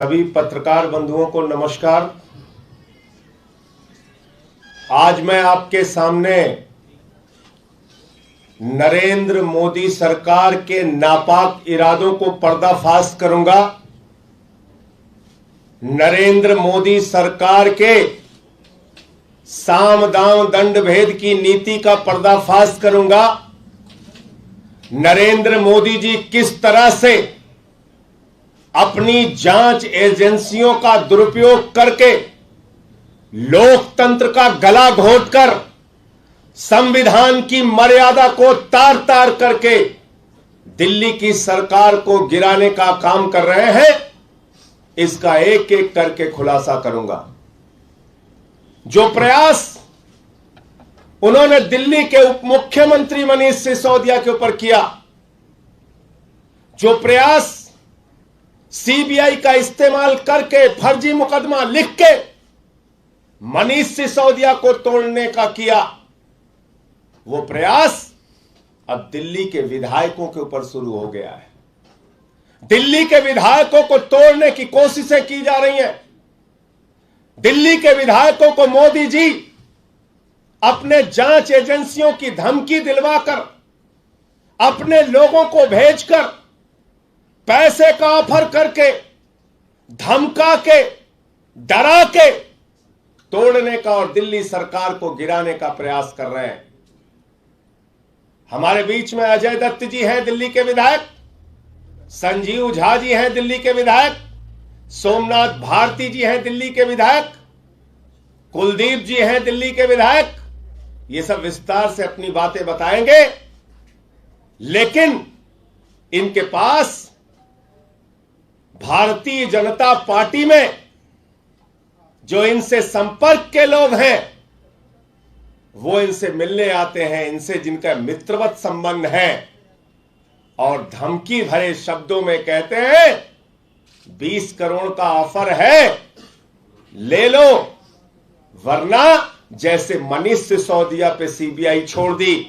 सभी पत्रकार बंधुओं को नमस्कार। आज मैं आपके सामने नरेंद्र मोदी सरकार के नापाक इरादों को पर्दाफाश करूंगा। नरेंद्र मोदी सरकार के साम दाम दंड भेद की नीति का पर्दाफाश करूंगा। नरेंद्र मोदी जी किस तरह से अपनी जांच एजेंसियों का दुरुपयोग करके लोकतंत्र का गला घोटकर संविधान की मर्यादा को तार तार करके दिल्ली की सरकार को गिराने का काम कर रहे हैं, इसका एक एक करके खुलासा करूंगा। जो प्रयास उन्होंने दिल्ली के उप मुख्यमंत्री मनीष सिसोदिया के ऊपर किया, जो प्रयास सीबीआई का इस्तेमाल करके फर्जी मुकदमा लिख के मनीष सिसोदिया को तोड़ने का किया, वो प्रयास अब दिल्ली के विधायकों के ऊपर शुरू हो गया है। दिल्ली के विधायकों को तोड़ने की कोशिशें की जा रही हैं। दिल्ली के विधायकों को मोदी जी अपने जांच एजेंसियों की धमकी दिलवाकर, अपने लोगों को भेजकर, पैसे का ऑफर करके, धमका के, डरा के तोड़ने का और दिल्ली सरकार को गिराने का प्रयास कर रहे हैं। हमारे बीच में अजय दत्त जी हैं, दिल्ली के विधायक, संजीव झा जी हैं, दिल्ली के विधायक, सोमनाथ भारती जी हैं, दिल्ली के विधायक, कुलदीप जी हैं, दिल्ली के विधायक। ये सब विस्तार से अपनी बातें बताएंगे, लेकिन इनके पास भारतीय जनता पार्टी में जो इनसे संपर्क के लोग हैं, वो इनसे मिलने आते हैं, इनसे जिनका मित्रवत संबंध है, और धमकी भरे शब्दों में कहते हैं 20 करोड़ का ऑफर है, ले लो, वरना जैसे मनीष सिसोदिया पे सीबीआई छोड़ दी,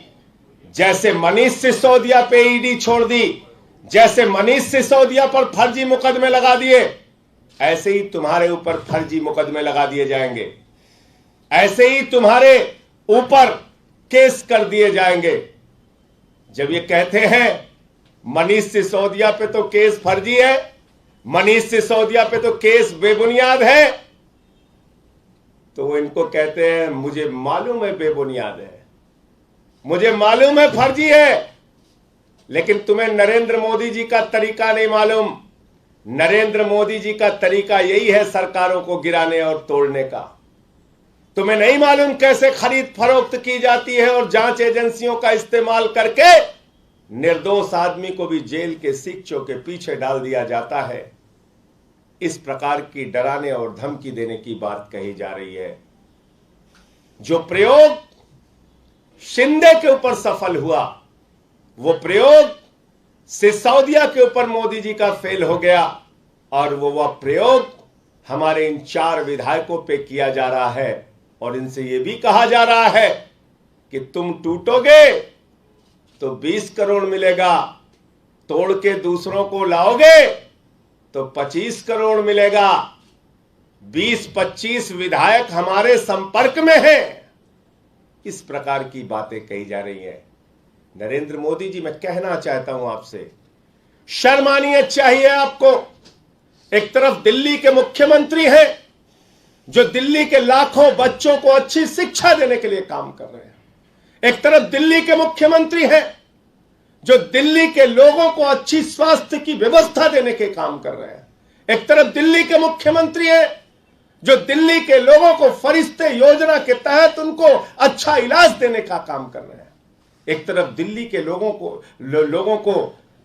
जैसे मनीष सिसोदिया पे ईडी छोड़ दी, जैसे मनीष सिसोदिया पर फर्जी मुकदमे लगा दिए, ऐसे ही तुम्हारे ऊपर फर्जी मुकदमे लगा दिए जाएंगे, ऐसे ही तुम्हारे ऊपर केस कर दिए जाएंगे। जब ये कहते हैं मनीष सिसोदिया पे तो केस फर्जी है, मनीष सिसोदिया पे तो केस बेबुनियाद है, तो वो इनको कहते हैं मुझे मालूम है बेबुनियाद है, मुझे मालूम है फर्जी है, लेकिन तुम्हें नरेंद्र मोदी जी का तरीका नहीं मालूम। नरेंद्र मोदी जी का तरीका यही है सरकारों को गिराने और तोड़ने का। तुम्हें नहीं मालूम कैसे खरीद फरोख्त की जाती है और जांच एजेंसियों का इस्तेमाल करके निर्दोष आदमी को भी जेल के सिक्चों के पीछे डाल दिया जाता है। इस प्रकार की डराने और धमकी देने की बात कही जा रही है। जो प्रयोग शिंदे के ऊपर सफल हुआ, वो प्रयोग सिसोदिया के ऊपर मोदी जी का फेल हो गया, और वो प्रयोग हमारे इन 4 विधायकों पे किया जा रहा है, और इनसे ये भी कहा जा रहा है कि तुम टूटोगे तो 20 करोड़ मिलेगा, तोड़ के दूसरों को लाओगे तो 25 करोड़ मिलेगा। 20-25 विधायक हमारे संपर्क में हैं। इस प्रकार की बातें कही जा रही हैं। नरेंद्र मोदी जी, मैं कहना चाहता हूं आपसे, शर्म आनी चाहिए आपको। एक तरफ दिल्ली के मुख्यमंत्री हैं जो दिल्ली के लाखों बच्चों को अच्छी शिक्षा देने के लिए काम कर रहे हैं। एक तरफ दिल्ली के मुख्यमंत्री हैं जो दिल्ली के लोगों को अच्छी स्वास्थ्य की व्यवस्था देने के काम कर रहे हैं। एक तरफ दिल्ली के मुख्यमंत्री हैं जो दिल्ली के लोगों को फरिश्ते योजना के तहत उनको अच्छा इलाज देने का काम कर रहे हैं। एक तरफ दिल्ली के लोगों को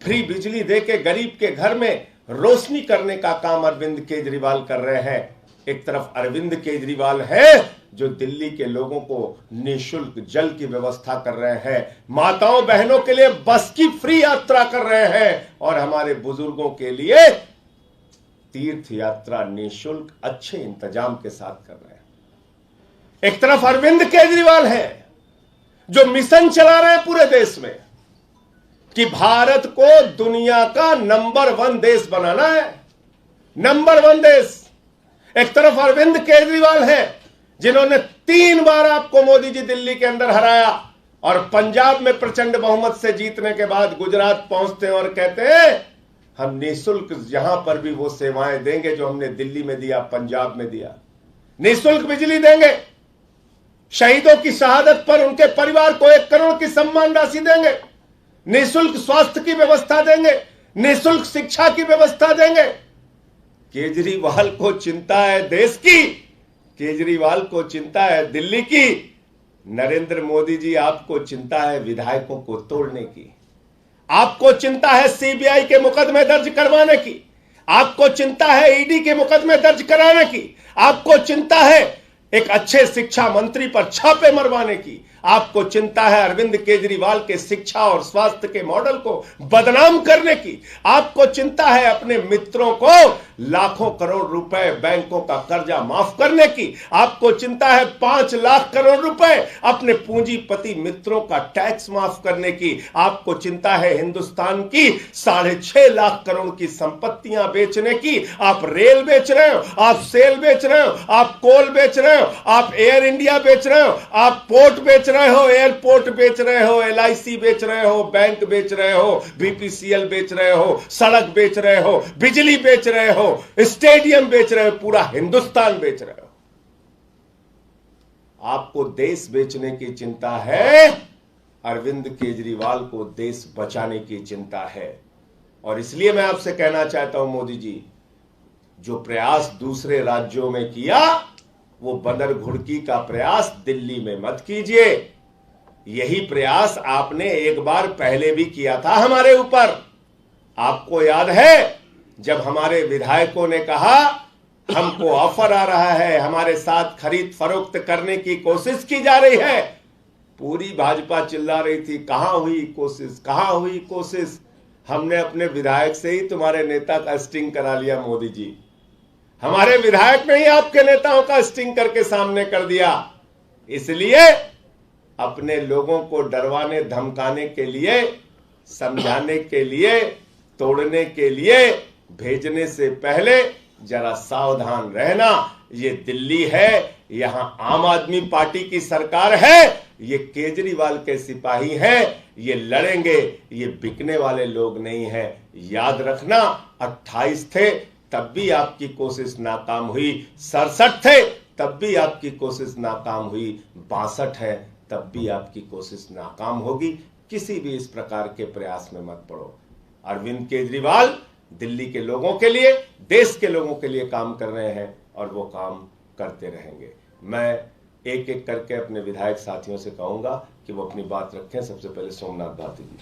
फ्री बिजली देके गरीब के घर में रोशनी करने का काम अरविंद केजरीवाल कर रहे हैं। एक तरफ अरविंद केजरीवाल है जो दिल्ली के लोगों को निःशुल्क जल की व्यवस्था कर रहे हैं, माताओं बहनों के लिए बस की फ्री यात्रा कर रहे हैं, और हमारे बुजुर्गों के लिए तीर्थ यात्रा निःशुल्क अच्छे इंतजाम के साथ कर रहे हैं। एक तरफ अरविंद केजरीवाल है जो मिशन चला रहे हैं पूरे देश में कि भारत को दुनिया का नंबर 1 देश बनाना है, नंबर 1 देश। एक तरफ अरविंद केजरीवाल है जिन्होंने 3 बार आपको मोदी जी दिल्ली के अंदर हराया, और पंजाब में प्रचंड बहुमत से जीतने के बाद गुजरात पहुंचते हैं और कहते हैं हम निःशुल्क यहां पर भी वो सेवाएं देंगे जो हमने दिल्ली में दिया, पंजाब में दिया। निःशुल्क बिजली देंगे, शहीदों की शहादत पर उनके परिवार को 1 करोड़ की सम्मान राशि देंगे, निःशुल्क स्वास्थ्य की व्यवस्था देंगे, निःशुल्क शिक्षा की व्यवस्था देंगे। केजरीवाल को चिंता है देश की, केजरीवाल को चिंता है दिल्ली की। नरेंद्र मोदी जी, आपको चिंता है विधायकों को तोड़ने की, आपको चिंता है सीबीआई के मुकदमे दर्ज करवाने की, आपको चिंता है ईडी के मुकदमे दर्ज कराने की, आपको चिंता है एक अच्छे शिक्षा मंत्री पर छापे मरवाने की, आपको चिंता है अरविंद केजरीवाल के शिक्षा और स्वास्थ्य के मॉडल को बदनाम करने की, आपको चिंता है अपने मित्रों को लाखों करोड़ रुपए बैंकों का कर्जा माफ करने की, आपको चिंता है 5 लाख करोड़ रुपए अपने पूंजीपति मित्रों का टैक्स माफ करने की, आपको चिंता है हिंदुस्तान की 6.5 लाख करोड़ की संपत्तियां बेचने की। आप रेल बेच रहे हो, आप सेल बेच रहे हो, आप कोल बेच रहे हो, आप एयर इंडिया बेच रहे हो, आप पोर्ट बेच रहे हो, एयरपोर्ट बेच रहे हो, LIC बेच रहे हो, बैंक बेच रहे हो, BPCL बेच रहे हो, सड़क बेच रहे हो, बिजली बेच रहे हो, स्टेडियम बेच रहे हो, पूरा हिंदुस्तान बेच रहे हो। आपको देश बेचने की चिंता है, अरविंद केजरीवाल को देश बचाने की चिंता है। और इसलिए मैं आपसे कहना चाहता हूं मोदी जी, जो प्रयास दूसरे राज्यों में किया वो बंदर घुड़की का प्रयास दिल्ली में मत कीजिए। यही प्रयास आपने एक बार पहले भी किया था हमारे ऊपर। आपको याद है जब हमारे विधायकों ने कहा हमको ऑफर आ रहा है, हमारे साथ खरीद फरोख्त करने की कोशिश की जा रही है, पूरी भाजपा चिल्ला रही थी कहां हुई कोशिश, कहां हुई कोशिश। हमने अपने विधायक से ही तुम्हारे नेता का स्टिंग करा लिया मोदी जी, हमारे विधायक ने ही आपके नेताओं का स्टिंग करके सामने कर दिया। इसलिए अपने लोगों को डरवाने धमकाने के लिए, समझाने के लिए, तोड़ने के लिए भेजने से पहले जरा सावधान रहना। ये दिल्ली है, यहां आम आदमी पार्टी की सरकार है, ये केजरीवाल के सिपाही हैं, ये लड़ेंगे, ये बिकने वाले लोग नहीं हैं। याद रखना 28 थे तब भी आपकी कोशिश नाकाम हुई, 67 थे तब भी आपकी कोशिश नाकाम हुई, 62 है तब भी आपकी कोशिश नाकाम होगी। किसी भी इस प्रकार के प्रयास में मत पड़ो। अरविंद केजरीवाल दिल्ली के लोगों के लिए, देश के लोगों के लिए काम कर रहे हैं और वो काम करते रहेंगे। मैं एक एक करके अपने विधायक साथियों से कहूंगा कि वो अपनी बात रखें। सबसे पहले सोमनाथ भारती जी।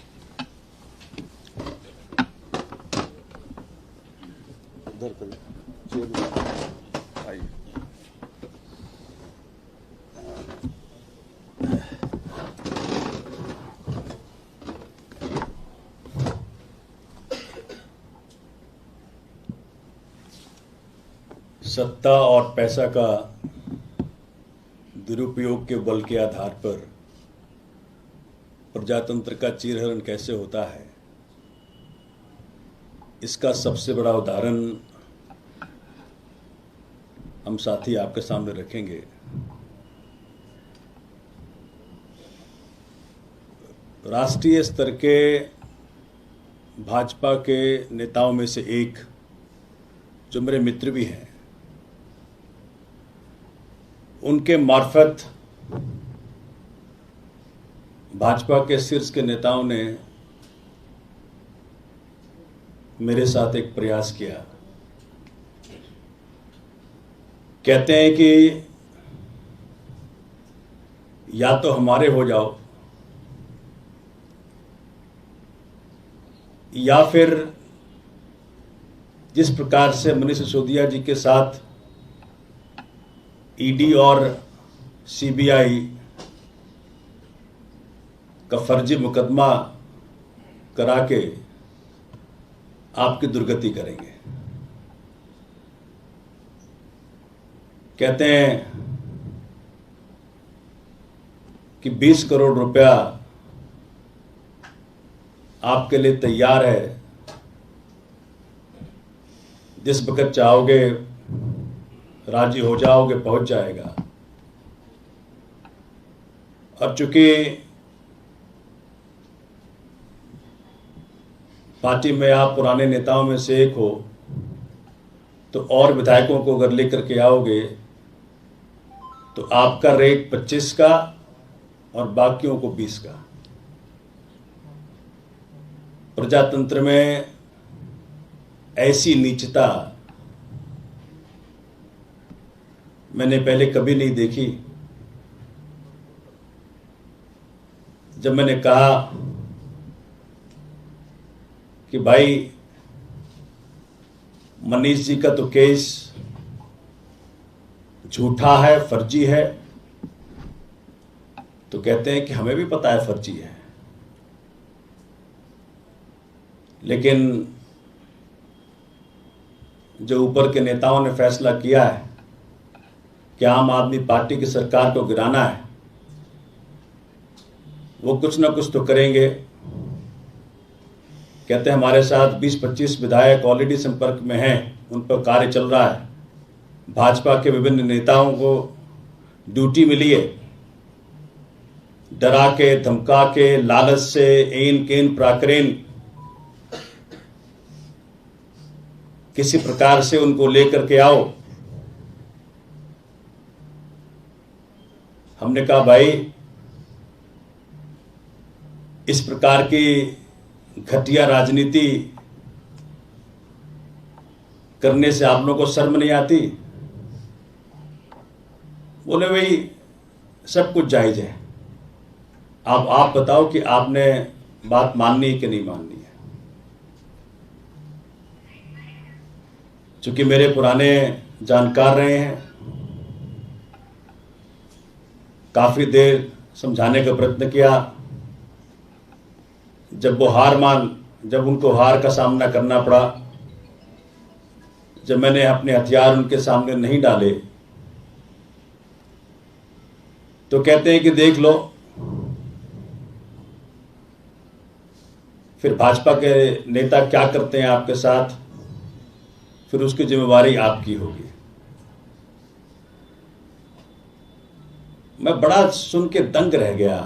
सत्ता और पैसा का दुरुपयोग के बल के आधार पर प्रजातंत्र का चीरहरण कैसे होता है, इसका सबसे बड़ा उदाहरण हम साथी आपके सामने रखेंगे। राष्ट्रीय स्तर के भाजपा के नेताओं में से एक, जो मेरे मित्र भी हैं, उनके मार्फत भाजपा के शीर्ष के नेताओं ने मेरे साथ एक प्रयास किया। कहते हैं कि या तो हमारे हो जाओ या फिर जिस प्रकार से मनीष सिसोदिया जी के साथ ईडी और सीबीआई का फर्जी मुकदमा करा के आपकी दुर्गति करेंगे। कहते हैं कि 20 करोड़ रुपया आपके लिए तैयार है, जिस वक्त चाहोगे राजी हो जाओगे, पहुंच जाएगा। और चूंकि पार्टी में आप पुराने नेताओं में से एक हो, तो और विधायकों को अगर लेकर के आओगे तो आपका रेट 25 का और बाकियों को 20 का। प्रजातंत्र में ऐसी नीचता मैंने पहले कभी नहीं देखी। जब मैंने कहा कि भाई मनीष जी का तो केस झूठा है, फर्जी है, तो कहते हैं कि हमें भी पता है फर्जी है, लेकिन जो ऊपर के नेताओं ने फैसला किया है कि आम आदमी पार्टी की सरकार को गिराना है, वो कुछ ना कुछ तो करेंगे। कहते हैं हमारे साथ 20-25 विधायक ऑलरेडी संपर्क में हैं, उन पर कार्य चल रहा है। भाजपा के विभिन्न नेताओं को ड्यूटी मिली है, डरा के, धमका के, लालच से, एन केन प्राकरेन किसी प्रकार से उनको लेकर के आओ। हमने कहा भाई इस प्रकार की घटिया राजनीति करने से आप लोगों को शर्म नहीं आती? बोले भाई सब कुछ जायज है, अब आप बताओ कि आपने बात माननी है कि नहीं माननी है। चूंकि मेरे पुराने जानकार रहे हैं, काफी देर समझाने का प्रयत्न किया। जब उनको हार का सामना करना पड़ा, जब मैंने अपने हथियार उनके सामने नहीं डाले, तो कहते हैं कि देख लो, फिर भाजपा के नेता क्या करते हैं आपके साथ, फिर उसकी जिम्मेवारी आपकी होगी। मैं बड़ा सुन के दंग रह गया।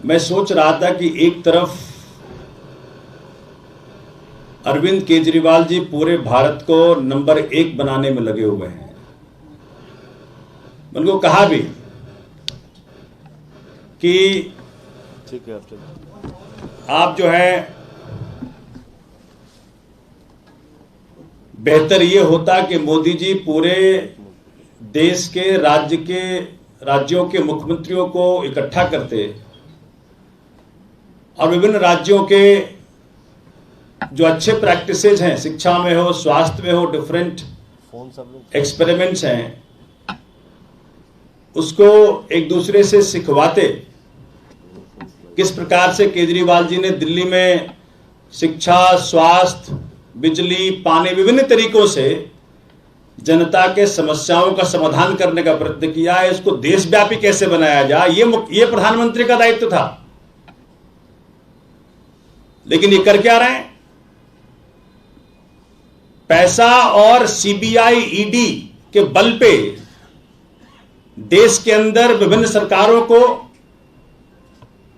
मैं सोच रहा था कि एक तरफ अरविंद केजरीवाल जी पूरे भारत को नंबर 1 बनाने में लगे हुए हैं। मैंने उनको कहा भी कि ठीक है, आप जो है बेहतर ये होता कि मोदी जी पूरे देश के राज्यों के मुख्यमंत्रियों को इकट्ठा करते और विभिन्न राज्यों के जो अच्छे प्रैक्टिसेज हैं, शिक्षा में हो, स्वास्थ्य में हो, डिफरेंट एक्सपेरिमेंट्स हैं, उसको एक दूसरे से सिखवाते। किस प्रकार से केजरीवाल जी ने दिल्ली में शिक्षा, स्वास्थ्य, बिजली, पानी, विभिन्न तरीकों से जनता के समस्याओं का समाधान करने का प्रयत्न किया है। इसको देशव्यापी कैसे बनाया जाए, ये प्रधानमंत्री का दायित्व था। लेकिन ये कर क्या रहे हैं? पैसा और सीबीआई, ईडी के बल पे देश के अंदर विभिन्न सरकारों को,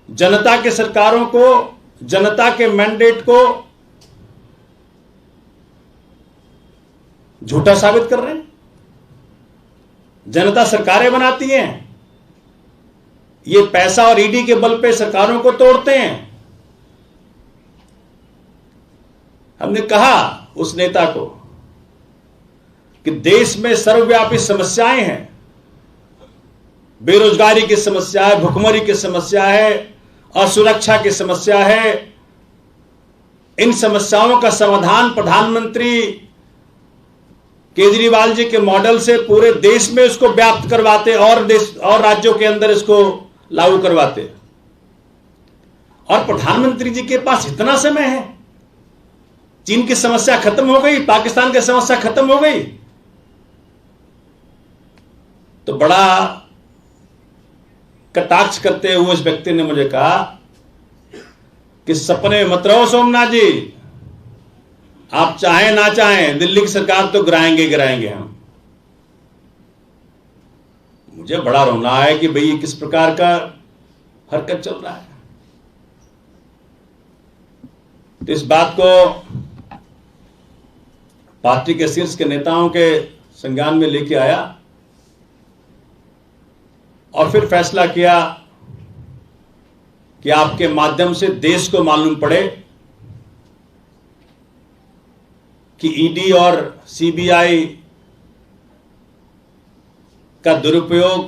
जनता के सरकारों को, जनता के मैंडेट को झूठा साबित कर रहे हैं। जनता सरकारें बनाती हैं, ये पैसा और ईडी के बल पे सरकारों को तोड़ते हैं। हमने कहा उस नेता को कि देश में सर्वव्यापी समस्याएं हैं, बेरोजगारी की समस्या है, भुखमरी की समस्या है, असुरक्षा की समस्या है। इन समस्याओं का समाधान प्रधानमंत्री केजरीवाल जी के मॉडल से पूरे देश में इसको व्याप्त करवाते और राज्यों के अंदर इसको लागू करवाते। और प्रधानमंत्री जी के पास इतना समय है, चीन की समस्या खत्म हो गई, पाकिस्तान की समस्या खत्म हो गई, तो बड़ा कटाक्ष करते हुए उस व्यक्ति ने मुझे कहा कि सपने मत रहो सोमनाथ जी, आप चाहें ना चाहें दिल्ली की सरकार तो गिराएंगे हम। मुझे बड़ा रोना है कि भाई किस प्रकार का हरकत चल रहा है। तो इस बात को पार्टी के शीर्ष के नेताओं के संज्ञान में लेके आया और फिर फैसला किया कि आपके माध्यम से देश को मालूम पड़े कि ईडी और सीबीआई का दुरुपयोग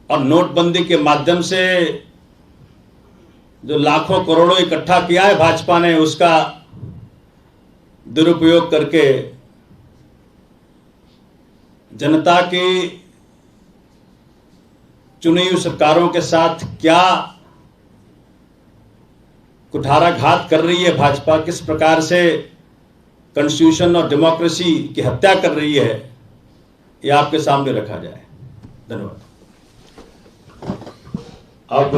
और नोटबंदी के माध्यम से जो लाखों करोड़ों इकट्ठा किया है भाजपा ने, उसका दुरुपयोग करके जनता की चुनी हुई सरकारों के साथ क्या कुठाराघात कर रही है भाजपा, किस प्रकार से कॉन्स्टिट्यूशन और डेमोक्रेसी की हत्या कर रही है, ये आपके सामने रखा जाए। धन्यवाद। अब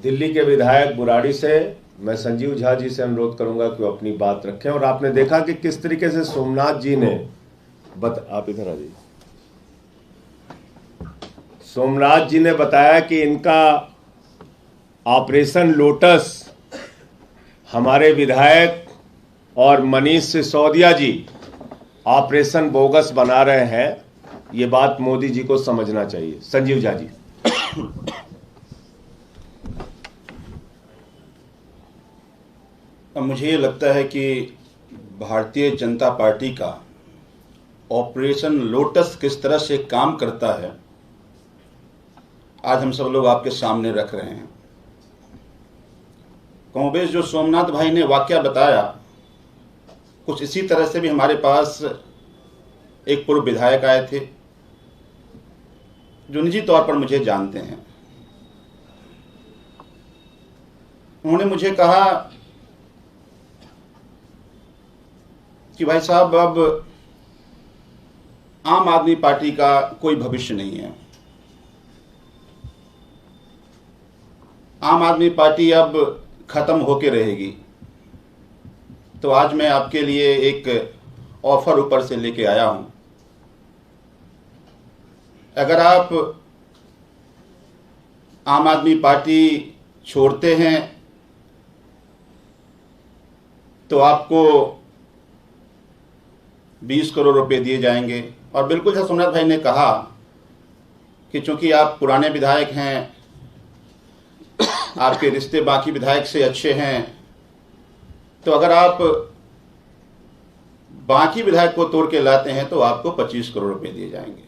दिल्ली के विधायक बुराड़ी से मैं संजीव झा जी से अनुरोध करूंगा कि वो अपनी बात रखें। और आपने देखा कि किस तरीके से सोमनाथ जी ने आप इधर आ जाइए। सोमनाथ जी ने बताया कि इनका ऑपरेशन लोटस हमारे विधायक और मनीष सिसोदिया जी ऑपरेशन बोगस बना रहे हैं। ये बात मोदी जी को समझना चाहिए। संजीव झा जी। मुझे ये लगता है कि भारतीय जनता पार्टी का ऑपरेशन लोटस किस तरह से काम करता है आज हम सब लोग आपके सामने रख रहे हैं। कमोबेश जो सोमनाथ भाई ने वाकया बताया, कुछ इसी तरह से भी हमारे पास एक पूर्व विधायक आए थे जो निजी तौर पर मुझे जानते हैं। उन्होंने मुझे कहा कि भाई साहब, अब आम आदमी पार्टी का कोई भविष्य नहीं है। आम आदमी पार्टी अब खत्म होके रहेगी। तो आज मैं आपके लिए एक ऑफर ऊपर से लेके आया हूं। अगर आप आम आदमी पार्टी छोड़ते हैं तो आपको 20 करोड़ रुपए दिए जाएंगे। और बिल्कुल जैसा सोमनाथ भाई ने कहा कि चूंकि आप पुराने विधायक हैं, आपके रिश्ते बाकी विधायक से अच्छे हैं, तो अगर आप बाकी विधायक को तोड़ के लाते हैं तो आपको 25 करोड़ रुपए दिए जाएंगे।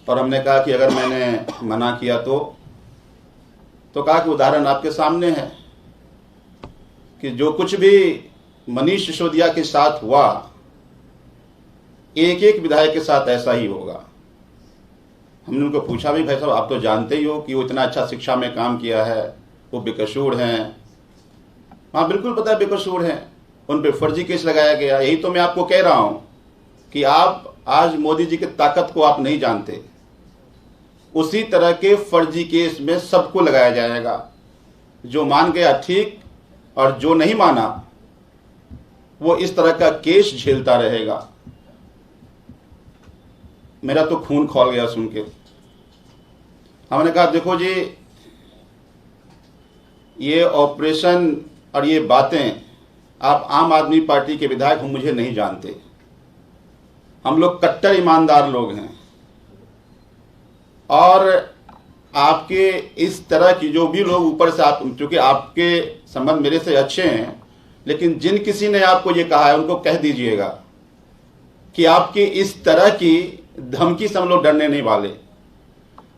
और हमने कहा कि अगर मैंने मना किया तो कहा कि उदाहरण आपके सामने है कि जो कुछ भी मनीष सिसोदिया के साथ हुआ, एक एक विधायक के साथ ऐसा ही होगा। हमने उनको पूछा भी, भाई साहब आप तो जानते ही हो कि वो इतना अच्छा शिक्षा में काम किया है, वो बेकसूर हैं। हाँ बिल्कुल पता है बेकसूर हैं, उन पे फर्जी केस लगाया गया। यही तो मैं आपको कह रहा हूं कि आप आज मोदी जी की ताकत को आप नहीं जानते। उसी तरह के फर्जी केस में सबको लगाया जाएगा। जो मान गया ठीक, और जो नहीं माना वो इस तरह का केस झेलता रहेगा। मेरा तो खून खौल गया सुन के। हमने कहा देखो जी, ये ऑपरेशन और ये बातें, आप आम आदमी पार्टी के विधायक हो, मुझे नहीं जानते। हम लोग कट्टर ईमानदार लोग हैं। और आपके इस तरह की जो भी लोग ऊपर से, आप चूंकि आपके संबंध मेरे से अच्छे हैं, लेकिन जिन किसी ने आपको ये कहा है उनको कह दीजिएगा कि आपकी इस तरह की धमकी से हम लोग डरने नहीं वाले।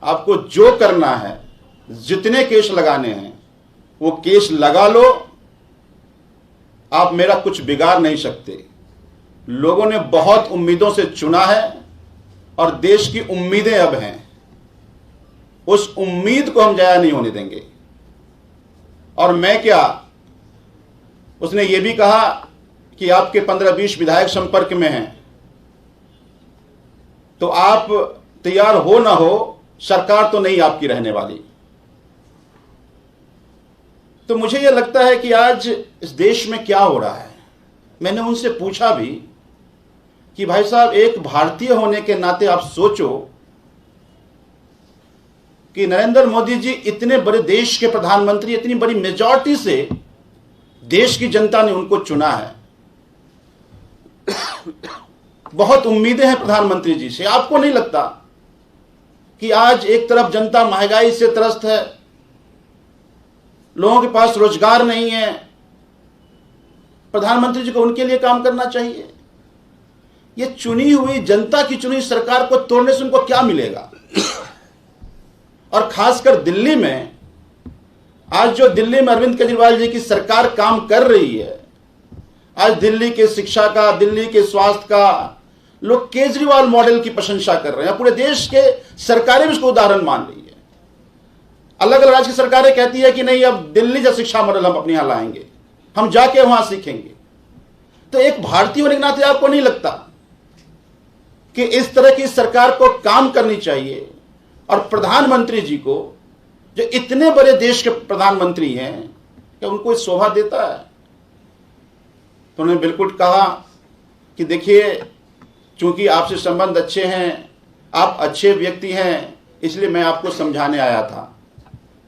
आपको जो करना है, जितने केस लगाने हैं वो केस लगा लो, आप मेरा कुछ बिगाड़ नहीं सकते। लोगों ने बहुत उम्मीदों से चुना है और देश की उम्मीदें अब हैं। उस उम्मीद को हम जाया नहीं होने देंगे। और मैं क्या, उसने ये भी कहा कि आपके 15-20 विधायक संपर्क में हैं, तो आप तैयार हो ना हो, सरकार तो नहीं आपकी रहने वाली। तो मुझे यह लगता है कि आज इस देश में क्या हो रहा है। मैंने उनसे पूछा भी कि भाई साहब, एक भारतीय होने के नाते आप सोचो कि नरेंद्र मोदी जी इतने बड़े देश के प्रधानमंत्री, इतनी बड़ी मेजॉरिटी से देश की जनता ने उनको चुना है। बहुत उम्मीदें हैं प्रधानमंत्री जी से। आपको नहीं लगता कि आज एक तरफ जनता महंगाई से त्रस्त है, लोगों के पास रोजगार नहीं है, प्रधानमंत्री जी को उनके लिए काम करना चाहिए। ये चुनी हुई जनता की चुनी सरकार को तोड़ने से उनको क्या मिलेगा? और खासकर दिल्ली में, आज जो दिल्ली में अरविंद केजरीवाल जी की सरकार काम कर रही है, आज दिल्ली के शिक्षा का, दिल्ली के स्वास्थ्य का लोग केजरीवाल मॉडल की प्रशंसा कर रहे हैं। पूरे देश के सरकारें भी उसको उदाहरण मान रही है। अलग अलग राज्य की सरकारें कहती है कि नहीं, अब दिल्ली जैसा शिक्षा मॉडल हम अपने यहां लाएंगे, हम जाके वहां सीखेंगे। तो एक भारतीय होने के नाते आपको नहीं लगता कि इस तरह की सरकार को काम करनी चाहिए? और प्रधानमंत्री जी को, जो इतने बड़े देश के प्रधानमंत्री हैं, क्या उनको इस शोभा देता है? तो उन्होंने बिल्कुल कहा कि देखिए, चूंकि आपसे संबंध अच्छे हैं, आप अच्छे व्यक्ति हैं, इसलिए मैं आपको समझाने आया था।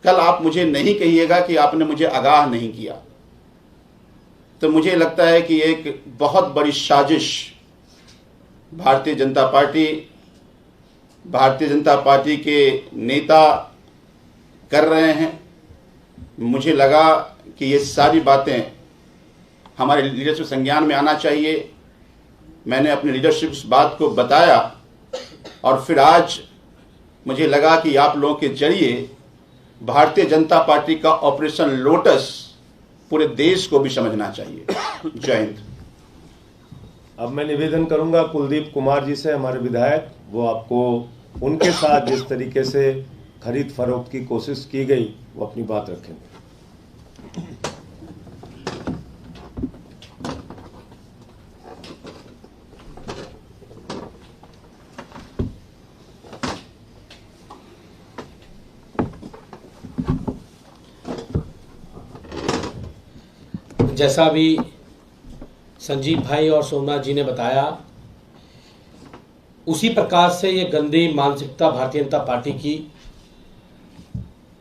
कल आप मुझे नहीं कहिएगा कि आपने मुझे आगाह नहीं किया। तो मुझे लगता है कि एक बहुत बड़ी साजिश भारतीय जनता पार्टी के नेता कर रहे हैं। मुझे लगा कि ये सारी बातें हमारे लीडरशिप संज्ञान में आना चाहिए। मैंने अपने लीडरशिप इस बात को बताया, और फिर आज मुझे लगा कि आप लोगों के जरिए भारतीय जनता पार्टी का ऑपरेशन लोटस पूरे देश को भी समझना चाहिए। जय हिंद। अब मैं निवेदन करूंगा कुलदीप कुमार जी से, हमारे विधायक, वो आपको उनके साथ जिस तरीके से खरीद फरोख्त की कोशिश की गई वो अपनी बात रखेंगे। जैसा भी संजीव भाई और सोमनाथ जी ने बताया, उसी प्रकार से ये गंदी मानसिकता भारतीय जनता पार्टी की,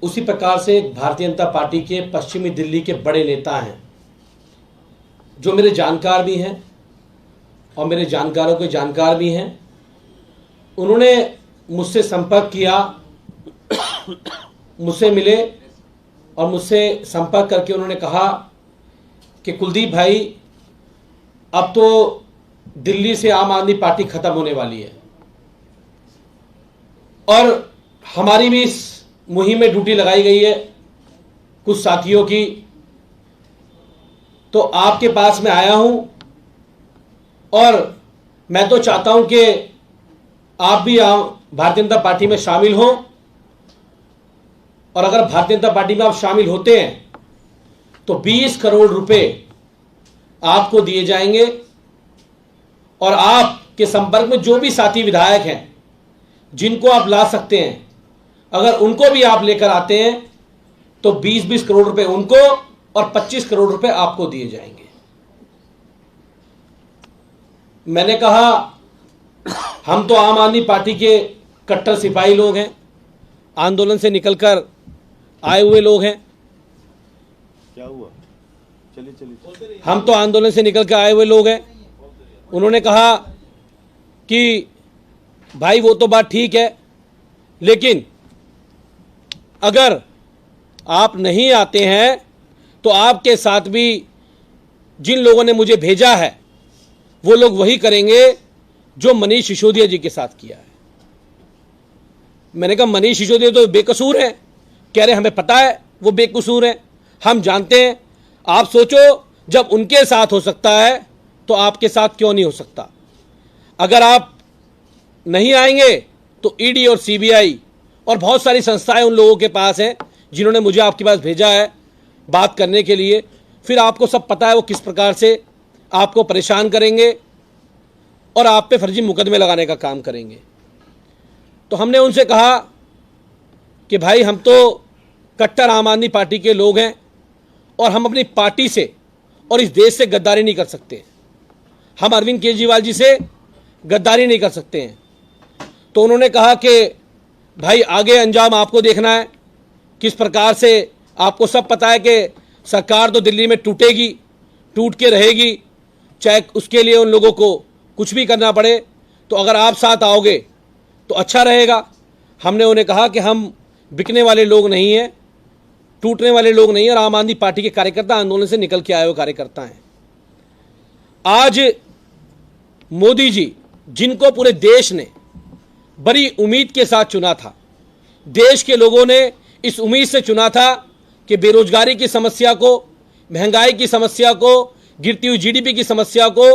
उसी प्रकार से भारतीय जनता पार्टी के पश्चिमी दिल्ली के बड़े नेता हैं, जो मेरे जानकार भी हैं और मेरे जानकारों के जानकार भी हैं। उन्होंने मुझसे संपर्क किया, मुझसे मिले और मुझसे संपर्क करके उन्होंने कहा कि कुलदीप भाई, अब तो दिल्ली से आम आदमी पार्टी खत्म होने वाली है और हमारी भी इस मुहिम में ड्यूटी लगाई गई है कुछ साथियों की। तो आपके पास में आया हूं और मैं तो चाहता हूं कि आप भी भारतीय जनता पार्टी में शामिल हों, और अगर भारतीय जनता पार्टी में आप शामिल होते हैं तो 20 करोड़ रुपए आपको दिए जाएंगे, और आपके संपर्क में जो भी साथी विधायक हैं जिनको आप ला सकते हैं, अगर उनको भी आप लेकर आते हैं तो 20-20 करोड़ रुपए उनको और 25 करोड़ रुपए आपको दिए जाएंगे। मैंने कहा, हम तो आम आदमी पार्टी के कट्टर सिपाही लोग हैं, आंदोलन से निकलकर आए हुए लोग हैं। क्या हुआ? चलिए चलिए। हम तो आंदोलन से निकल कर आए हुए लोग हैं। उन्होंने कहा कि भाई वो तो बात ठीक है, लेकिन अगर आप नहीं आते हैं तो आपके साथ भी जिन लोगों ने मुझे भेजा है वो लोग वही करेंगे जो मनीष सिसोदिया जी के साथ किया है। मैंने कहा, मनीष सिसोदिया तो बेकसूर हैं। कह रहे हमें पता है वो बेकसूर हैं, हम जानते हैं। आप सोचो, जब उनके साथ हो सकता है तो आपके साथ क्यों नहीं हो सकता? अगर आप नहीं आएंगे तो ईडी और सीबीआई और बहुत सारी संस्थाएं उन लोगों के पास हैं जिन्होंने मुझे आपके पास भेजा है बात करने के लिए। फिर आपको सब पता है वो किस प्रकार से आपको परेशान करेंगे और आप पे फर्जी मुकदमे लगाने का काम करेंगे। तो हमने उनसे कहा कि भाई, हम तो कट्टर आम आदमी पार्टी के लोग हैं और हम अपनी पार्टी से और इस देश से गद्दारी नहीं कर सकते। हम अरविंद केजरीवाल जी से गद्दारी नहीं कर सकते हैं। तो उन्होंने कहा कि भाई आगे अंजाम आपको देखना है, किस प्रकार से आपको सब पता है कि सरकार तो दिल्ली में टूटेगी, टूट के रहेगी, चाहे उसके लिए उन लोगों को कुछ भी करना पड़े। तो अगर आप साथ आओगे तो अच्छा रहेगा। हमने उन्हें कहा कि हम बिकने वाले लोग नहीं हैं, टूटने वाले लोग नहीं हैं, और आम आदमी पार्टी के कार्यकर्ता आंदोलन से निकल के आए हुए कार्यकर्ता हैं। आज मोदी जी, जिनको पूरे देश ने बड़ी उम्मीद के साथ चुना था, देश के लोगों ने इस उम्मीद से चुना था कि बेरोजगारी की समस्या को, महंगाई की समस्या को, गिरती हुई जीडीपी की समस्या को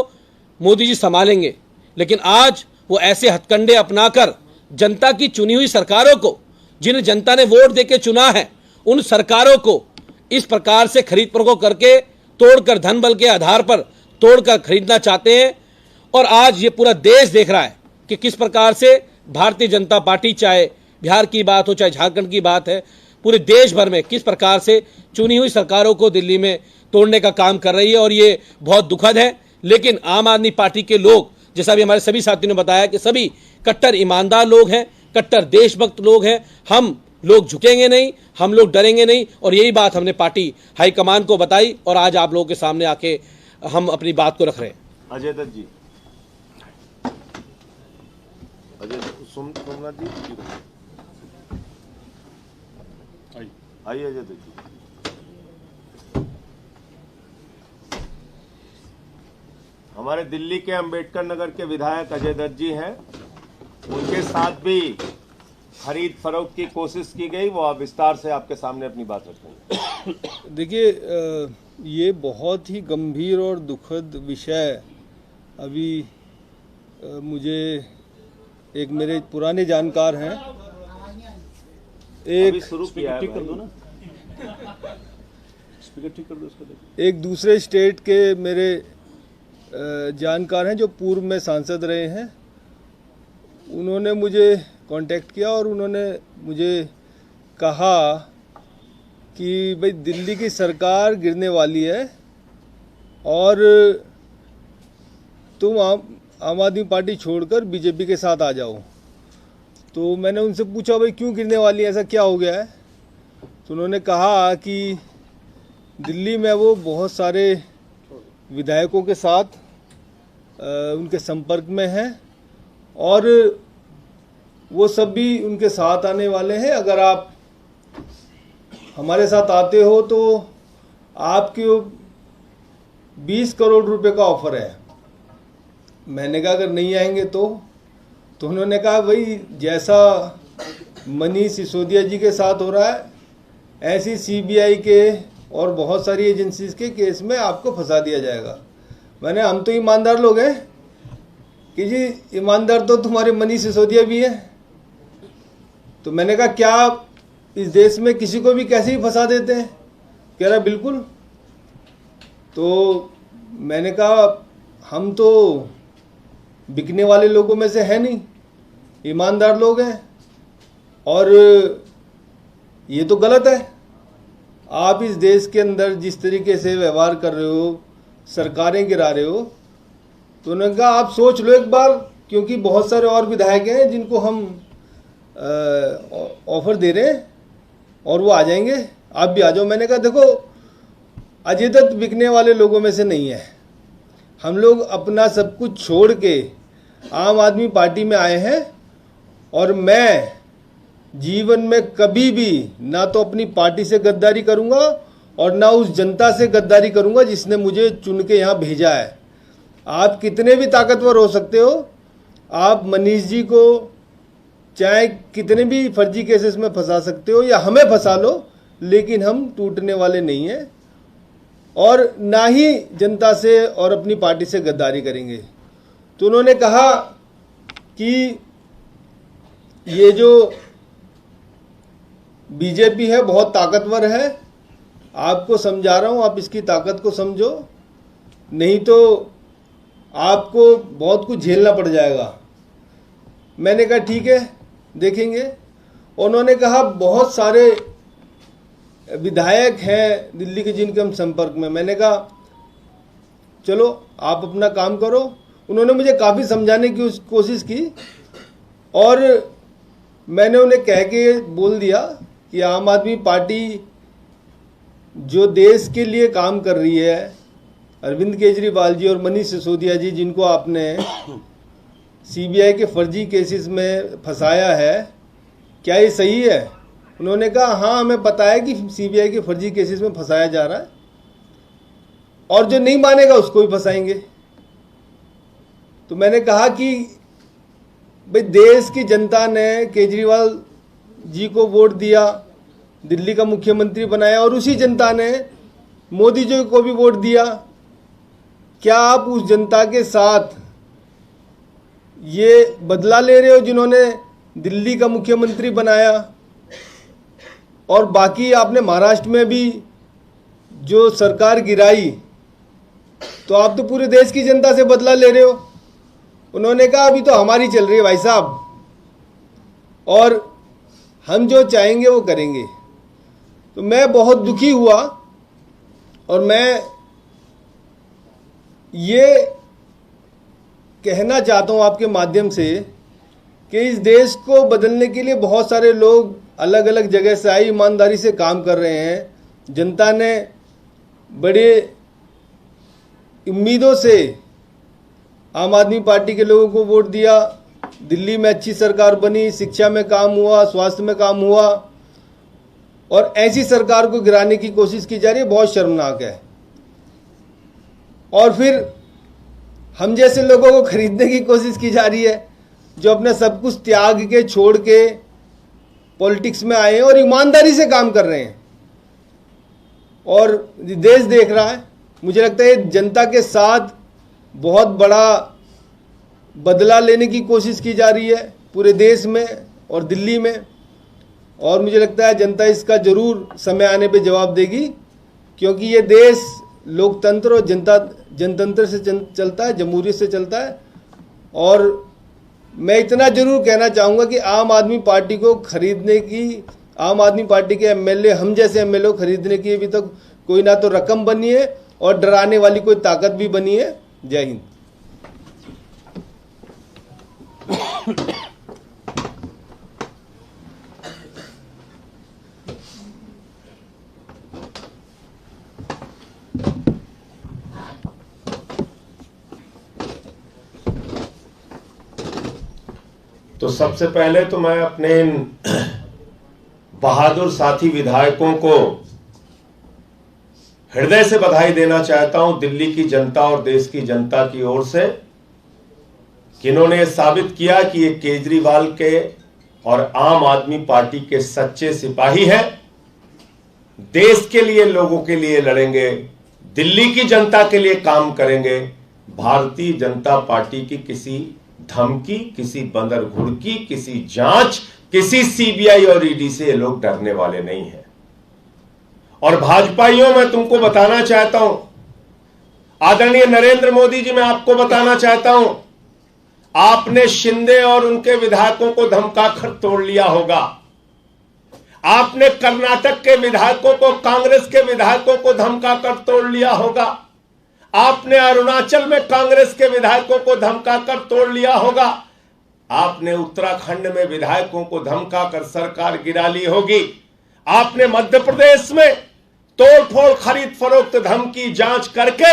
मोदी जी संभालेंगे। लेकिन आज वो ऐसे हथकंडे अपनाकर जनता की चुनी हुई सरकारों को, जिन्हें जनता ने वोट देकर चुना है, उन सरकारों को इस प्रकार से खरीद फरोख्त करके, तोड़कर, धन बल के आधार पर तोड़कर खरीदना चाहते हैं। और आज ये पूरा देश देख रहा है कि किस प्रकार से भारतीय जनता पार्टी, चाहे बिहार की बात हो चाहे झारखंड की बात है, पूरे देश भर में किस प्रकार से चुनी हुई सरकारों को दिल्ली में तोड़ने का काम कर रही है। और ये बहुत दुखद है। लेकिन आम आदमी पार्टी के लोग, जैसा भी हमारे सभी साथियों ने बताया, कि सभी कट्टर ईमानदार लोग हैं, कट्टर देशभक्त लोग हैं। हम लोग झुकेंगे नहीं, हम लोग डरेंगे नहीं। और यही बात हमने पार्टी हाईकमान को बताई और आज आप लोगों के सामने आके हम अपनी बात को रख रहे हैं। अजय दत्त जी, सोमनाथ जी, आइए अजय दत्त जी। हमारे दिल्ली के अंबेडकर नगर के विधायक अजय दत्त जी हैं, उनके साथ भी खरीद फरोख्त की कोशिश की गई, वो आप विस्तार से आपके सामने अपनी बात रखेंगे। देखिए, ये बहुत ही गंभीर और दुखद विषय अभी मुझे एक मेरे पुराने जानकार हैं, एक शुरू किया है एक दूसरे स्टेट के मेरे जानकार हैं जो पूर्व में सांसद रहे हैं। उन्होंने मुझे कांटेक्ट किया और उन्होंने मुझे कहा कि भाई दिल्ली की सरकार गिरने वाली है और तुम आम आदमी पार्टी छोड़कर बीजेपी के साथ आ जाओ। तो मैंने उनसे पूछा भाई क्यों गिरने वाली है, ऐसा क्या हो गया है? तो उन्होंने कहा कि दिल्ली में वो बहुत सारे विधायकों के साथ उनके संपर्क में हैं और वो सब भी उनके साथ आने वाले हैं। अगर आप हमारे साथ आते हो तो आपके 20 करोड़ रुपए का ऑफर है। मैंने कहा अगर नहीं आएंगे तो उन्होंने कहा भाई जैसा मनीष सिसोदिया जी के साथ हो रहा है, ऐसी सीबीआई के और बहुत सारी एजेंसीज के केस में आपको फंसा दिया जाएगा। हम तो ईमानदार लोग हैं कि जी, ईमानदार तो तुम्हारे मनीष सिसोदिया भी है। तो मैंने कहा क्या आप इस देश में किसी को भी कैसे ही फंसा देते हैं? कह रहा बिल्कुल। तो मैंने कहा हम तो बिकने वाले लोगों में से है नहीं, ईमानदार लोग हैं और ये तो गलत है। आप इस देश के अंदर जिस तरीके से व्यवहार कर रहे हो, सरकारें गिरा रहे हो, तो उन्होंने कहा आप सोच लो एक बार, क्योंकि बहुत सारे और विधायक हैं जिनको हम ऑफर दे रहे हैं और वो आ जाएंगे, आप भी आ जाओ। मैंने कहा देखो, अजय दत्त बिकने वाले लोगों में से नहीं है। हम लोग अपना सब कुछ छोड़ के आम आदमी पार्टी में आए हैं और मैं जीवन में कभी भी ना तो अपनी पार्टी से गद्दारी करूंगा और ना उस जनता से गद्दारी करूंगा जिसने मुझे चुन के यहाँ भेजा है। आप कितने भी ताकतवर हो सकते हो, आप मनीष जी को चाहे कितने भी फर्जी केसेस में फंसा सकते हो या हमें फंसा लो, लेकिन हम टूटने वाले नहीं हैं और ना ही जनता से और अपनी पार्टी से गद्दारी करेंगे। तो उन्होंने कहा कि ये जो बीजेपी है बहुत ताकतवर है, आपको समझा रहा हूँ, आप इसकी ताकत को समझो, नहीं तो आपको बहुत कुछ झेलना पड़ जाएगा। मैंने कहा ठीक है, देखेंगे। उन्होंने कहा बहुत सारे विधायक हैं दिल्ली के जिनके हम संपर्क में। मैंने कहा चलो आप अपना काम करो। उन्होंने मुझे काफ़ी समझाने की कोशिश की और मैंने उन्हें कह के बोल दिया कि आम आदमी पार्टी जो देश के लिए काम कर रही है, अरविंद केजरीवाल जी और मनीष सिसोदिया जी जिनको आपने सीबीआई के फर्जी केसेस में फंसाया है, क्या ये सही है? उन्होंने कहा हाँ हमें पता है कि सीबीआई के फर्जी केसेस में फंसाया जा रहा है और जो नहीं मानेगा उसको भी फंसाएंगे। तो मैंने कहा कि भाई देश की जनता ने केजरीवाल जी को वोट दिया, दिल्ली का मुख्यमंत्री बनाया और उसी जनता ने मोदी जी को भी वोट दिया। क्या आप उस जनता के साथ ये बदला ले रहे हो जिन्होंने दिल्ली का मुख्यमंत्री बनाया? और बाकी आपने महाराष्ट्र में भी जो सरकार गिराई, तो आप तो पूरे देश की जनता से बदला ले रहे हो। उन्होंने कहा अभी तो हमारी चल रही है भाई साहब, और हम जो चाहेंगे वो करेंगे। तो मैं बहुत दुखी हुआ और मैं ये कहना चाहता हूँ आपके माध्यम से कि इस देश को बदलने के लिए बहुत सारे लोग अलग अलग जगह से आए, ईमानदारी से काम कर रहे हैं। जनता ने बड़े उम्मीदों से आम आदमी पार्टी के लोगों को वोट दिया। दिल्ली में अच्छी सरकार बनी, शिक्षा में काम हुआ, स्वास्थ्य में काम हुआ, और ऐसी सरकार को गिराने की कोशिश की जा रही है, बहुत शर्मनाक है। और फिर हम जैसे लोगों को खरीदने की कोशिश की जा रही है जो अपने सब कुछ त्याग के छोड़ के पॉलिटिक्स में आए हैं और ईमानदारी से काम कर रहे हैं, और देश देख रहा है। मुझे लगता है जनता के साथ बहुत बड़ा बदला लेने की कोशिश की जा रही है पूरे देश में और दिल्ली में, और मुझे लगता है जनता इसका जरूर समय आने पे जवाब देगी, क्योंकि ये देश लोकतंत्र और जनतंत्र से चलता है, जमहूरियत से चलता है। और मैं इतना जरूर कहना चाहूँगा कि आम आदमी पार्टी को खरीदने की, आम आदमी पार्टी के एमएलए, हम जैसे एमएलए को खरीदने की अभी तक कोई ना तो रकम बनी है और डराने वाली कोई ताकत भी बनी है। जय हिंद। तो सबसे पहले तो मैं अपने इन बहादुर साथी विधायकों को हृदय से बधाई देना चाहता हूं, दिल्ली की जनता और देश की जनता की ओर से, कि इन्होंने ये साबित किया कि ये केजरीवाल के और आम आदमी पार्टी के सच्चे सिपाही हैं। देश के लिए, लोगों के लिए लड़ेंगे, दिल्ली की जनता के लिए काम करेंगे। भारतीय जनता पार्टी की किसी धमकी, किसी बंदर घुड़की, किसी जांच, किसी सीबीआई और ईडी से ये लोग डरने वाले नहीं हैं। और भाजपाइयों, मैं तुमको बताना चाहता हूं, आदरणीय नरेंद्र मोदी जी, मैं आपको बताना चाहता हूं, आपने शिंदे और उनके विधायकों को धमका कर तोड़ लिया होगा। आपने कर्नाटक के विधायकों को, कांग्रेस के विधायकों को धमका कर तोड़ लिया होगा। आपने अरुणाचल में कांग्रेस के विधायकों को धमका कर तोड़ लिया होगा। आपने उत्तराखंड में विधायकों को धमका कर सरकार गिरा ली होगी। आपने मध्य प्रदेश में तोड़फोड़, खरीद फरोख्त, धमकी, जांच करके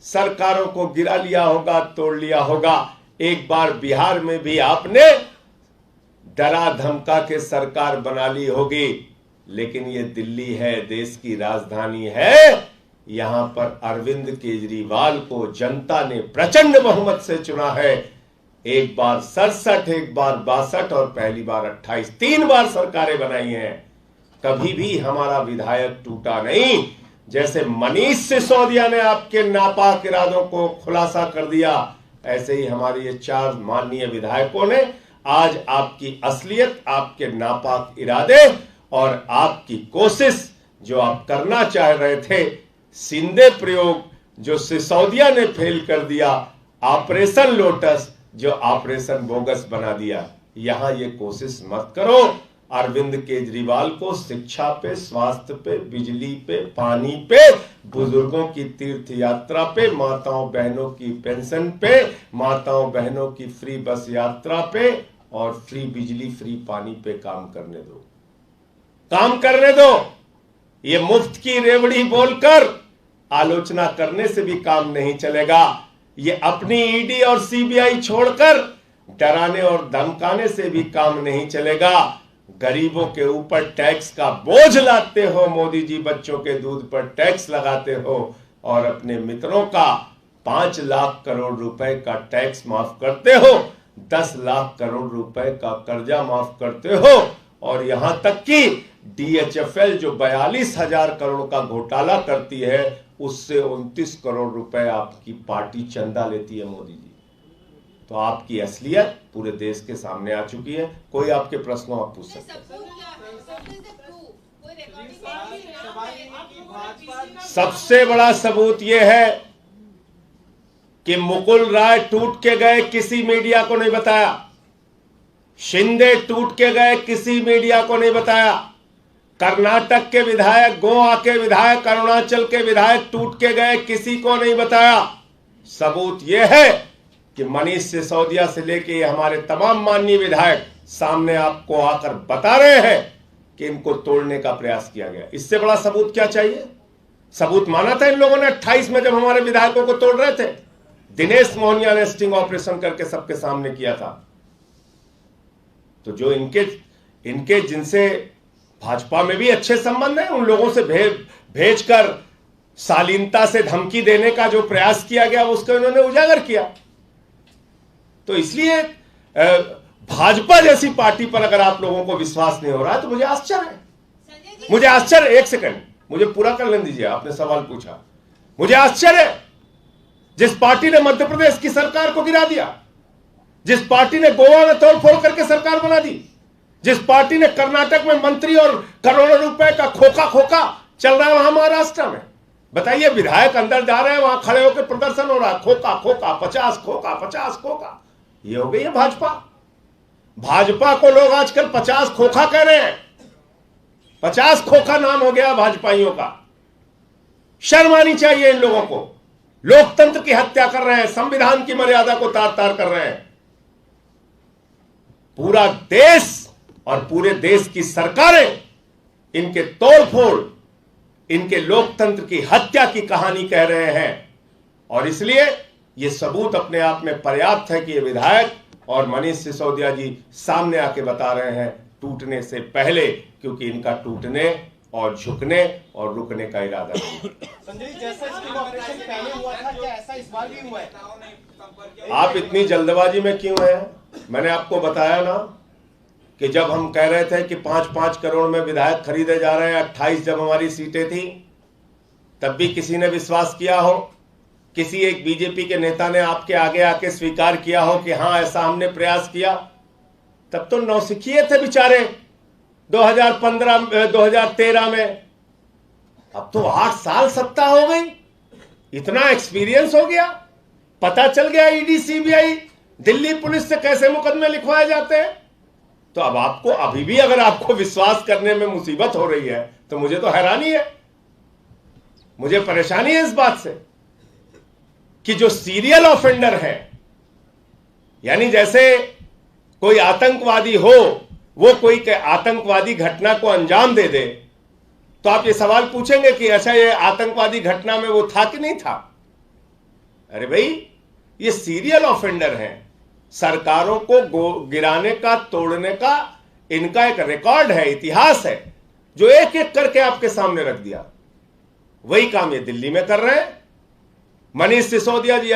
सरकारों को गिरा लिया होगा, तोड़ लिया होगा। एक बार बिहार में भी आपने डरा धमका के सरकार बना ली होगी। लेकिन ये दिल्ली है, देश की राजधानी है। यहां पर अरविंद केजरीवाल को जनता ने प्रचंड बहुमत से चुना है। एक बार 67, एक बार 62 और पहली बार 28, 3 बार सरकारें बनाई हैं। कभी भी हमारा विधायक टूटा नहीं। जैसे मनीष सिसोदिया ने आपके नापाक इरादों को खुलासा कर दिया, ऐसे ही हमारे ये 4 माननीय विधायकों ने आज आपकी असलियत, आपके नापाक इरादे और आपकी कोशिश जो आप करना चाह रहे थे, शिंदे प्रयोग जो सिसोदिया ने फेल कर दिया, ऑपरेशन लोटस जो ऑपरेशन बोगस बना दिया, यहां ये कोशिश मत करो। अरविंद केजरीवाल को शिक्षा पे, स्वास्थ्य पे, बिजली पे, पानी पे, बुजुर्गों की तीर्थ यात्रा पे, माताओं बहनों की पेंशन पे, माताओं बहनों की फ्री बस यात्रा पे और फ्री बिजली, फ्री पानी पे काम करने दो, काम करने दो। ये मुफ्त की रेवड़ी बोलकर आलोचना करने से भी काम नहीं चलेगा। ये अपनी ईडी और सीबीआई छोड़कर डराने और धमकाने से भी काम नहीं चलेगा। गरीबों के ऊपर टैक्स का बोझ लाते हो मोदी जी, बच्चों के दूध पर टैक्स लगाते हो और अपने मित्रों का 5 लाख करोड़ रुपए का टैक्स माफ करते हो, 10 लाख करोड़ रुपए का कर्जा माफ करते हो और यहां तक कि DHFL जो 42,000 करोड़ का घोटाला करती है उससे 29 करोड़ रुपए आपकी पार्टी चंदा लेती है मोदी जी। तो आपकी असलियत पूरे देश के सामने आ चुकी है। कोई आपके प्रश्नों आप पूछ सकते हैं। सबसे बड़ा सबूत यह है कि मुकुल राय टूट के गए, किसी मीडिया को नहीं बताया। शिंदे टूट के गए, किसी मीडिया को नहीं बताया। कर्नाटक के विधायक, गोवा के विधायक, अरुणाचल के विधायक टूट के गए, किसी को नहीं बताया। सबूत यह है कि मनीष सिसोदिया से लेके हमारे तमाम माननीय विधायक सामने आपको आकर बता रहे हैं कि इनको तोड़ने का प्रयास किया गया। इससे बड़ा सबूत क्या चाहिए? सबूत माना था इन लोगों ने 28 में जब हमारे विधायकों को तोड़ रहे थे। दिनेश मोहनिया ने स्टिंग ऑपरेशन करके सबके सामने किया था। तो जो इनके जिनसे भाजपा में भी अच्छे संबंध है, उन लोगों से भेजकर शालीनता से धमकी देने का जो प्रयास किया गया उसको इन्होंने उजागर किया। तो इसलिए भाजपा जैसी पार्टी पर अगर आप लोगों को विश्वास नहीं हो रहा है तो मुझे आश्चर्य है। मुझे आश्चर्य, एक सेकंड मुझे पूरा कर लेने दीजिए, आपने सवाल पूछा। मुझे आश्चर्य है जिस पार्टी ने मध्य प्रदेश की सरकार को गिरा दिया, जिस पार्टी ने गोवा में तोड़फोड़ करके सरकार बना दी, जिस पार्टी ने कर्नाटक में मंत्री और करोड़ों रुपए का खोखा चल रहा है वहां महाराष्ट्र में। बताइए, विधायक अंदर जा रहे हैं, वहां खड़े होकर प्रदर्शन हो रहा है, खोखा 50 खोखा। ये हो गई है भाजपा। भाजपा को लोग आजकल 50 खोखा कह रहे हैं। 50 खोखा नाम हो गया भाजपाइयों का। शर्म आनी चाहिए इन लोगों को। लोकतंत्र की हत्या कर रहे हैं, संविधान की मर्यादा को तार-तार कर रहे हैं। पूरा देश और पूरे देश की सरकारें इनके तोड़फोड़, इनके लोकतंत्र की हत्या की कहानी कह रहे हैं। और इसलिए यह सबूत अपने आप में पर्याप्त है कि ये विधायक और मनीष सिसोदिया जी सामने आके बता रहे हैं टूटने से पहले, क्योंकि इनका टूटने और झुकने और रुकने का इरादा नहीं। संजय जी, जैसा स्टिंग ऑपरेशन पहले हुआ था, क्या ऐसा इस बार भी हुआ है? आप इतनी जल्दबाजी में क्यों हैं? मैंने आपको बताया ना कि जब हम कह रहे थे कि 5-5 करोड़ में विधायक खरीदे जा रहे हैं, 28 जब हमारी सीटें थी तब भी किसी ने विश्वास किया हो? किसी एक बीजेपी के नेता ने आपके आगे आके स्वीकार किया हो कि हां ऐसा हमने प्रयास किया? तब तो नौसिखिए थे बेचारे 2013 में। अब तो 8 साल सत्ता हो गई, इतना एक्सपीरियंस हो गया, पता चल गया ईडी सीबीआई दिल्ली पुलिस से कैसे मुकदमे लिखवाए जाते हैं। तो अब आपको अभी भी अगर आपको विश्वास करने में मुसीबत हो रही है तो मुझे तो हैरानी है, मुझे परेशानी है इस बात से कि जो सीरियल ऑफेंडर है, यानी जैसे कोई आतंकवादी हो, वो कोई आतंकवादी घटना को अंजाम दे दे तो आप ये सवाल पूछेंगे कि अच्छा ये आतंकवादी घटना में वो था कि नहीं था? अरे भाई, ये सीरियल ऑफेंडर हैं। सरकारों को गिराने का, तोड़ने का इनका एक रिकॉर्ड है, इतिहास है, जो एक एक करके आपके सामने रख दिया। वही काम ये दिल्ली में कर रहे हैं। मनीष सिसोदिया जी